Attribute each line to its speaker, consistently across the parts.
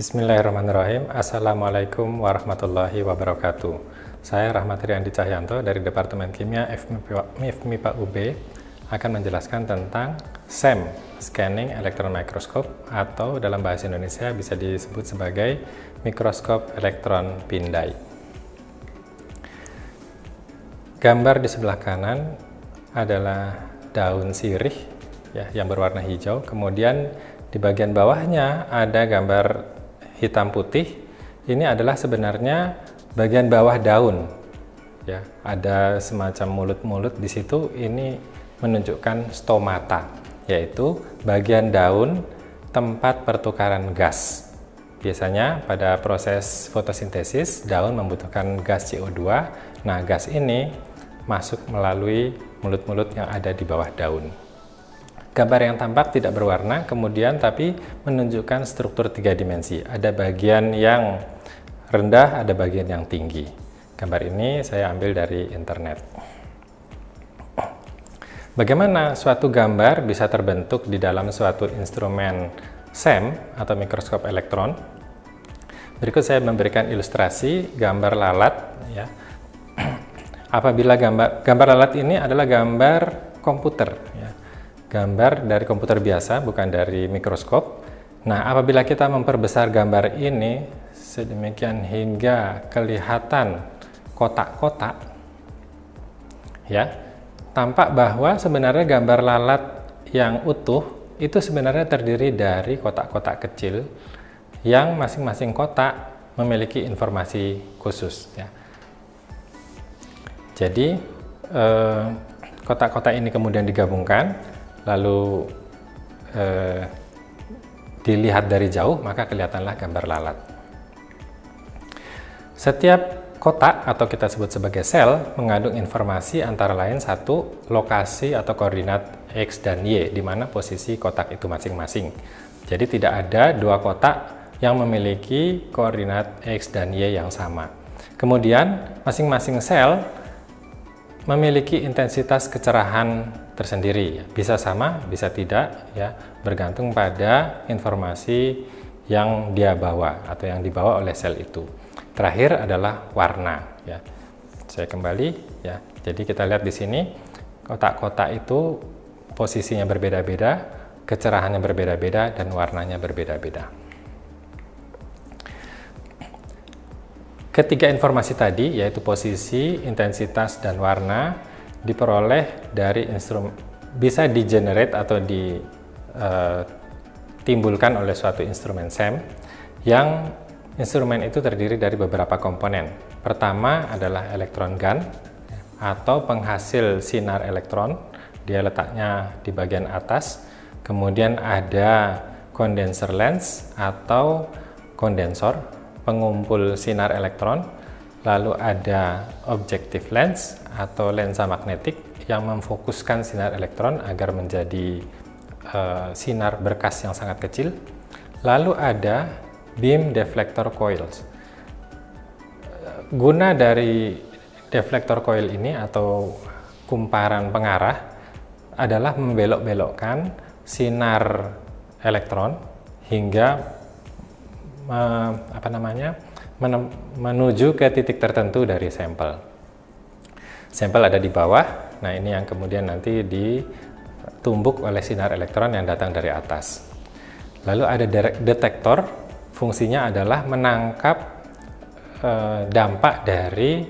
Speaker 1: Bismillahirrahmanirrahim. Assalamualaikum warahmatullahi wabarakatuh. Saya Rahmat Riyandi Cahyanto dari Departemen Kimia FMIPA UB akan menjelaskan tentang SEM, Scanning Electron Microscope, atau dalam bahasa Indonesia bisa disebut sebagai mikroskop elektron pindai. Gambar di sebelah kanan adalah daun sirih ya, yang berwarna hijau, kemudian di bagian bawahnya ada gambar hitam putih. Ini adalah sebenarnya bagian bawah daun ya, ada semacam mulut-mulut di situ. Ini menunjukkan stomata, yaitu bagian daun tempat pertukaran gas. Biasanya pada proses fotosintesis daun membutuhkan gas CO2. Nah, gas ini masuk melalui mulut-mulut yang ada di bawah daun. Gambar yang tampak tidak berwarna, kemudian tapi menunjukkan struktur 3 dimensi. Ada bagian yang rendah, ada bagian yang tinggi. Gambar ini saya ambil dari internet. Bagaimana suatu gambar bisa terbentuk di dalam suatu instrumen SEM atau mikroskop elektron? Berikut saya memberikan ilustrasi gambar lalat. Ya. Apabila gambar lalat ini adalah gambar komputer. Ya. Gambar dari komputer biasa, bukan dari mikroskop. Nah, apabila kita memperbesar gambar ini sedemikian hingga kelihatan kotak-kotak, ya, tampak bahwa sebenarnya gambar lalat yang utuh itu sebenarnya terdiri dari kotak-kotak kecil yang masing-masing kotak memiliki informasi khusus. Ya. Jadi, kotak-kotak ini kemudian digabungkan, lalu dilihat dari jauh, maka kelihatanlah gambar lalat. Setiap kotak atau kita sebut sebagai sel mengandung informasi antara lain satu, lokasi atau koordinat X dan Y, di mana posisi kotak itu masing-masing. Jadi tidak ada dua kotak yang memiliki koordinat X dan Y yang sama. Kemudian masing-masing sel memiliki intensitas kecerahan tersendiri, bisa sama, bisa tidak, ya, bergantung pada informasi yang dia bawa atau yang dibawa oleh sel itu. Terakhir adalah warna. Ya. Saya kembali, ya. Jadi kita lihat di sini kotak-kotak itu posisinya berbeda-beda, kecerahannya berbeda-beda, dan warnanya berbeda-beda. Ketiga informasi tadi, yaitu posisi, intensitas, dan warna, diperoleh dari instrumen, bisa di-generate atau ditimbulkan oleh suatu instrumen SEM, yang instrumen itu terdiri dari beberapa komponen. Pertama adalah elektron gun atau penghasil sinar elektron, dia letaknya di bagian atas. Kemudian ada condenser lens atau kondensor, pengumpul sinar elektron. Lalu ada objective lens atau lensa magnetik yang memfokuskan sinar elektron agar menjadi sinar berkas yang sangat kecil. Lalu ada beam deflector coils. Guna dari deflector coil ini atau kumparan pengarah adalah membelok-belokkan sinar elektron hingga menuju ke titik tertentu dari sampel. Sampel ada di bawah. Nah, ini yang kemudian nanti ditumbuk oleh sinar elektron yang datang dari atas. Lalu ada detektor, fungsinya adalah menangkap dampak dari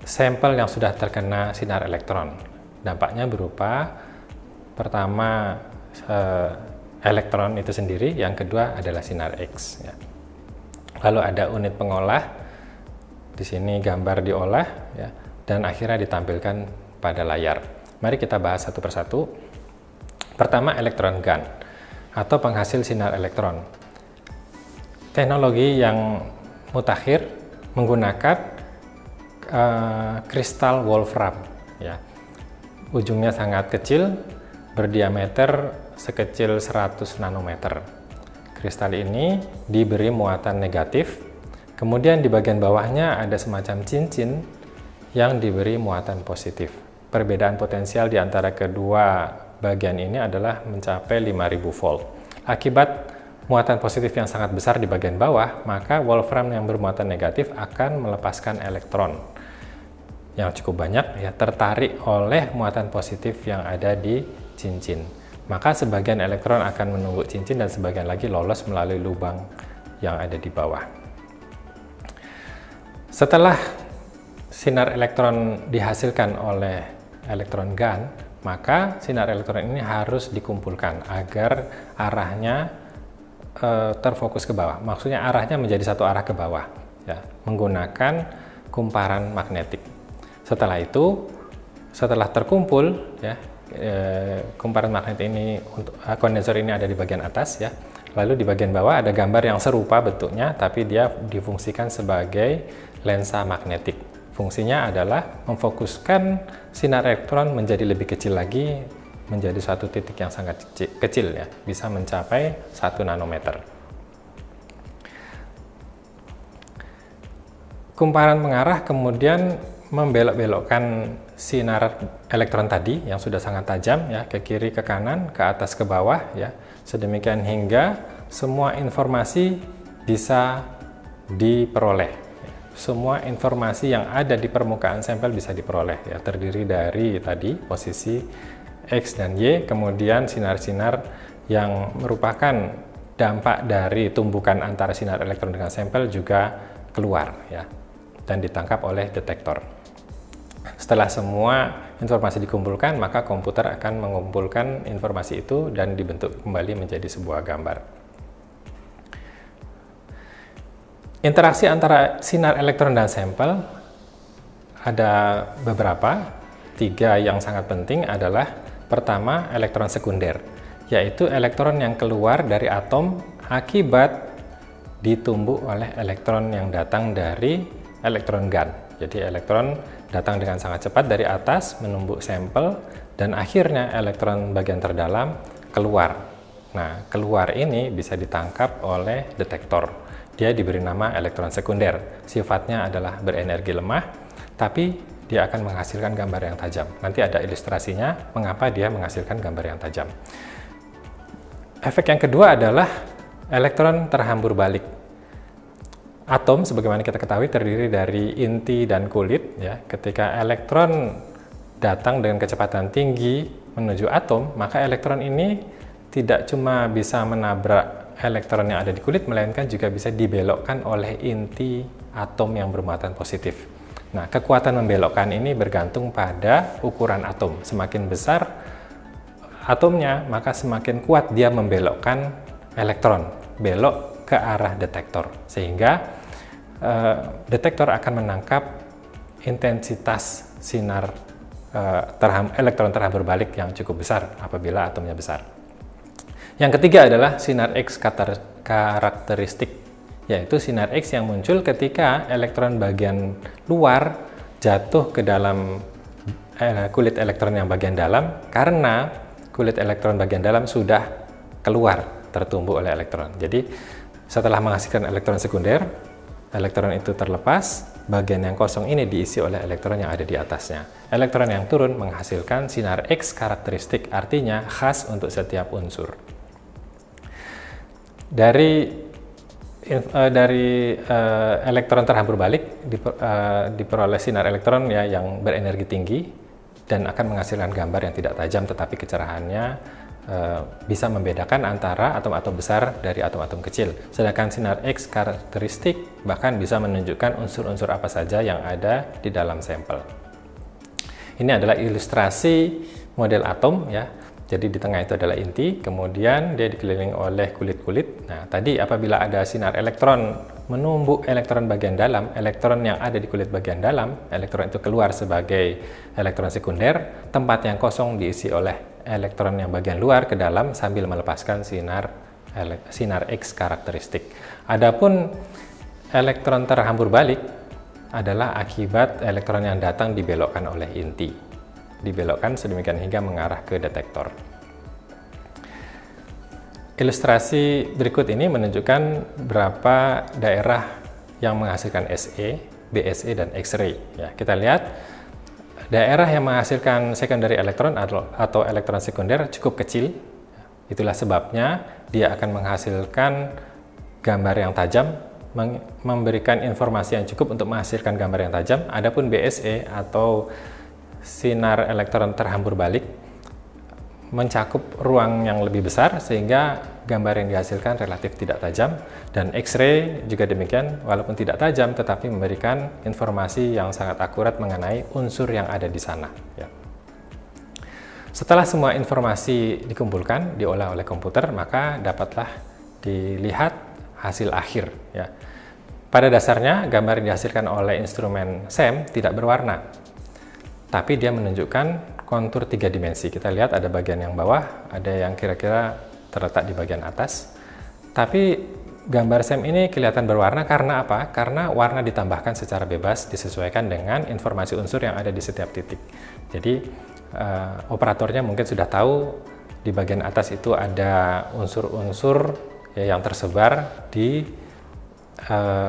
Speaker 1: sampel yang sudah terkena sinar elektron. Dampaknya berupa pertama elektron itu sendiri, yang kedua adalah sinar X. Ya. Lalu ada unit pengolah, di sini gambar diolah, ya, dan akhirnya ditampilkan pada layar. Mari kita bahas satu persatu. Pertama, elektron gun atau penghasil sinar elektron. Teknologi yang mutakhir menggunakan kristal wolfram. Ya. Ujungnya sangat kecil, berdiameter sekecil 100 nanometer. Kristal ini diberi muatan negatif, kemudian di bagian bawahnya ada semacam cincin yang diberi muatan positif. Perbedaan potensial di antara kedua bagian ini adalah mencapai 5000 volt. Akibat muatan positif yang sangat besar di bagian bawah, maka wolfram yang bermuatan negatif akan melepaskan elektron yang cukup banyak, ya, tertarik oleh muatan positif yang ada di cincin. Maka sebagian elektron akan menumbuk cincin dan sebagian lagi lolos melalui lubang yang ada di bawah. Setelah sinar elektron dihasilkan oleh elektron gun, maka sinar elektron ini harus dikumpulkan agar arahnya terfokus ke bawah. Maksudnya arahnya menjadi satu arah ke bawah, ya, menggunakan kumparan magnetik. Setelah itu, setelah terkumpul, ya, kumparan magnet ini, kondensor ini ada di bagian atas, ya. Lalu di bagian bawah ada gambar yang serupa bentuknya, tapi dia difungsikan sebagai lensa magnetik. Fungsinya adalah memfokuskan sinar elektron menjadi lebih kecil lagi, menjadi suatu titik yang sangat kecil, ya, bisa mencapai 1 nanometer. Kumparan pengarah kemudian membelok-belokkan sinar elektron tadi yang sudah sangat tajam, ya, ke kiri, ke kanan, ke atas, ke bawah, ya, sedemikian hingga semua informasi bisa diperoleh. Semua informasi yang ada di permukaan sampel bisa diperoleh, ya, terdiri dari tadi posisi X dan Y, kemudian sinar-sinar yang merupakan dampak dari tumbukan antara sinar elektron dengan sampel juga keluar, ya, dan ditangkap oleh detektor. Setelah semua informasi dikumpulkan, maka komputer akan mengumpulkan informasi itu dan dibentuk kembali menjadi sebuah gambar. Interaksi antara sinar elektron dan sampel ada beberapa. 3 yang sangat penting adalah pertama, elektron sekunder, yaitu elektron yang keluar dari atom akibat ditumbuk oleh elektron yang datang dari elektron gun. Jadi elektron datang dengan sangat cepat dari atas, menumbuk sampel, dan akhirnya elektron bagian terdalam keluar. Nah, keluar ini bisa ditangkap oleh detektor. Dia diberi nama elektron sekunder. Sifatnya adalah berenergi lemah, tapi dia akan menghasilkan gambar yang tajam. Nanti ada ilustrasinya mengapa dia menghasilkan gambar yang tajam. Efek yang kedua adalah elektron terhambur balik. Atom, sebagaimana kita ketahui, terdiri dari inti dan kulit, ya. Ketika elektron datang dengan kecepatan tinggi menuju atom, maka elektron ini tidak cuma bisa menabrak elektron yang ada di kulit, melainkan juga bisa dibelokkan oleh inti atom yang bermuatan positif. Nah, kekuatan membelokkan ini bergantung pada ukuran atom. Semakin besar atomnya, maka semakin kuat dia membelokkan elektron, belok ke arah detektor. Sehingga detektor akan menangkap intensitas sinar elektron terhambur balik yang cukup besar apabila atomnya besar. Yang ketiga adalah sinar X karakteristik, yaitu sinar X yang muncul ketika elektron bagian luar jatuh ke dalam kulit elektron yang bagian dalam, karena kulit elektron bagian dalam sudah keluar, tertumbuk oleh elektron. Jadi setelah menghasilkan elektron sekunder, elektron itu terlepas, bagian yang kosong ini diisi oleh elektron yang ada di atasnya. Elektron yang turun menghasilkan sinar X karakteristik, artinya khas untuk setiap unsur. Dari elektron terhambur balik diperoleh sinar elektron, ya, yang berenergi tinggi dan akan menghasilkan gambar yang tidak tajam, tetapi kecerahannya bisa membedakan antara atom-atom besar dari atom-atom kecil. Sedangkan sinar X karakteristik bahkan bisa menunjukkan unsur-unsur apa saja yang ada di dalam sampel. Ini adalah ilustrasi model atom, ya. Jadi di tengah itu adalah inti, kemudian dia dikelilingi oleh kulit-kulit. Nah, tadi apabila ada sinar elektron menumbuk elektron bagian dalam, elektron yang ada di kulit bagian dalam, elektron itu keluar sebagai elektron sekunder, tempat yang kosong diisi oleh elektron yang bagian luar ke dalam sambil melepaskan sinar X karakteristik. Adapun elektron terhambur balik adalah akibat elektron yang datang dibelokkan oleh inti. Dibelokkan sedemikian hingga mengarah ke detektor. Ilustrasi berikut ini menunjukkan berapa daerah yang menghasilkan SE, BSE, dan X-ray. Ya, kita lihat daerah yang menghasilkan secondary elektron atau elektron sekunder cukup kecil, Itulah sebabnya dia akan menghasilkan gambar yang tajam, memberikan informasi yang cukup untuk menghasilkan gambar yang tajam. Adapun BSE atau sinar elektron terhambur balik mencakup ruang yang lebih besar sehingga gambar yang dihasilkan relatif tidak tajam, dan X-ray juga demikian, walaupun tidak tajam tetapi memberikan informasi yang sangat akurat mengenai unsur yang ada di sana ya. Setelah semua informasi dikumpulkan, diolah oleh komputer, maka dapatlah dilihat hasil akhir ya. Pada dasarnya gambar yang dihasilkan oleh instrumen SEM tidak berwarna, tapi dia menunjukkan kontur 3 dimensi. Kita lihat ada bagian yang bawah, ada yang kira-kira terletak di bagian atas. Tapi gambar SEM ini kelihatan berwarna karena apa? Karena warna ditambahkan secara bebas, disesuaikan dengan informasi unsur yang ada di setiap titik. Jadi operatornya mungkin sudah tahu di bagian atas itu ada unsur-unsur ya, yang tersebar di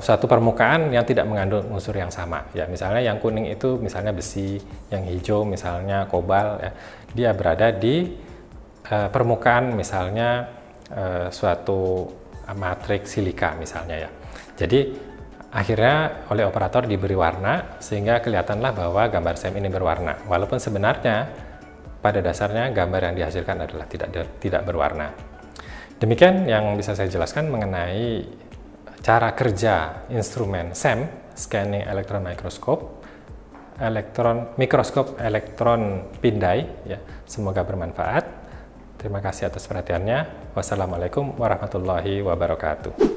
Speaker 1: suatu permukaan yang tidak mengandung unsur yang sama ya. Misalnya yang kuning itu misalnya besi, yang hijau misalnya kobal ya. Dia berada di permukaan misalnya suatu matriks silika misalnya ya. Jadi akhirnya oleh operator diberi warna sehingga kelihatanlah bahwa gambar SEM ini berwarna, walaupun sebenarnya pada dasarnya gambar yang dihasilkan adalah tidak berwarna. Demikian yang bisa saya jelaskan mengenai cara kerja instrumen SEM, Scanning Electron Microscope, mikroskop elektron pindai ya. Semoga bermanfaat. Terima kasih atas perhatiannya. Wassalamualaikum warahmatullahi wabarakatuh.